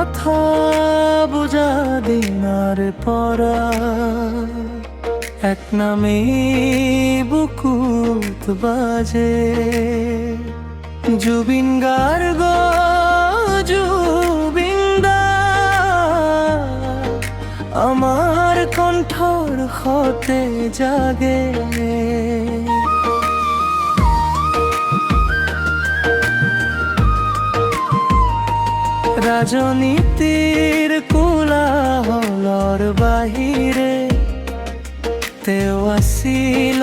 কথা বোঝা দিনার পরা এক নামে বুকুত বাজে জুবিন গার্গ জুবিনদা আমার কণ্ঠর হতে জাগে রাজনীতির কোলাহলৰ বাহিৰে তেওঁ আছিল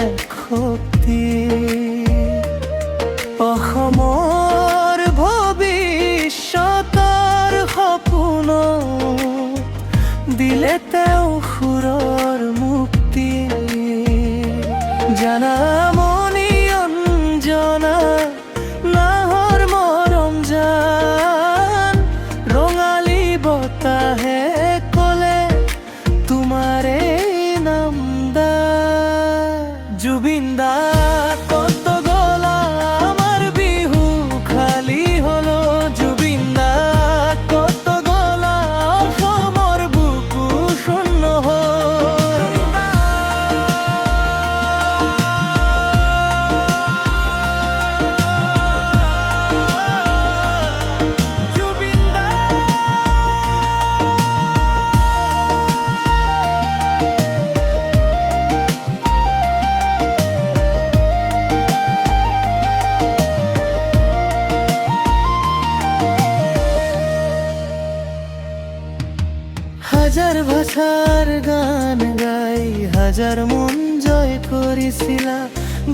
এক শক্তি অসমৰ ভৱিষ্যতৰ সপোন দিলে তেওঁ সুৰৰ মুক্তি জানামণি অঞ্জনা নাহৰ মৰম জান ৰঙালী বতাহে কলে তোমাৰে নাম দা জুবিন দা কত গলা আমার বিহু খালি হলো জুবিন দা কত গলা অসমৰ বুকু শূন্য হল জুবিন দা হাজার ভাষার গান গাই হাজার মন জয় করিছিলা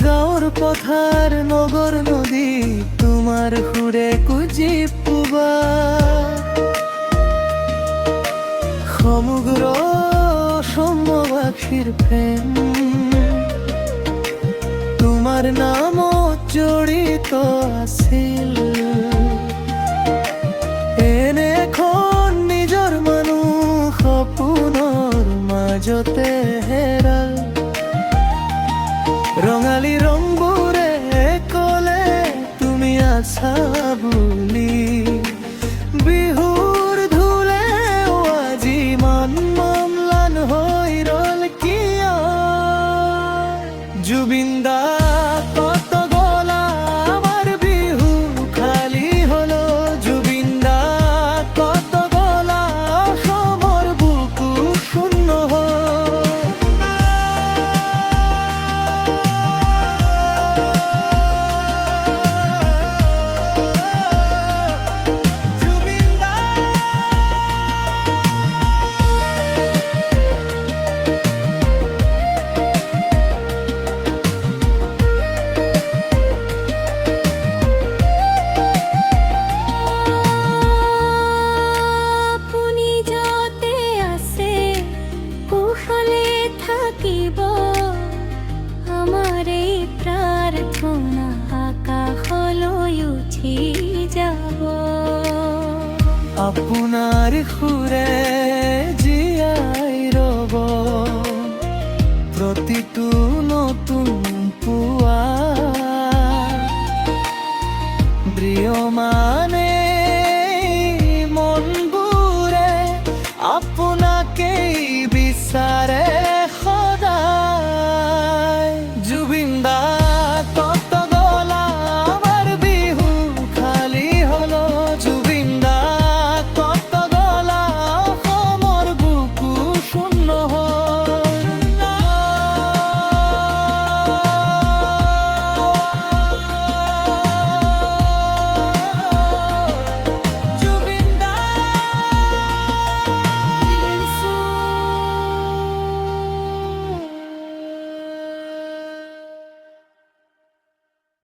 গাঁৱৰ পথাৰ নগৰ নদী তোমাৰ সুৰে কুজি পুবা সমগ্ৰ অসমবাসীৰ প্ৰেম তোমাৰ নামত জড়িত আছিল এনেখন নিজৰ মানুহ সপোনৰ মাজতে হেৰাল ৰঙালী ৰংবোৰে কলে তুমি আছা বুলি বিহুৰ ধুলে আজি মন মমলান হৈ ৰল কিয় জুবিন দা কত গলা আমার বিহু খালি হলো জুবিন দা কত গলা অসমৰ বুকু শূন্য হল জুবিন দা আপুনি যতে আছে কুশলে থাকিব আমাৰ এই প্ৰাৰ্থনা আকাশলৈ উঠি যাব আপোনাৰ সুৰে জীয়াই ৰব প্ৰতিটো নতুন পুৱা প্ৰিয় মানে মনবোৰে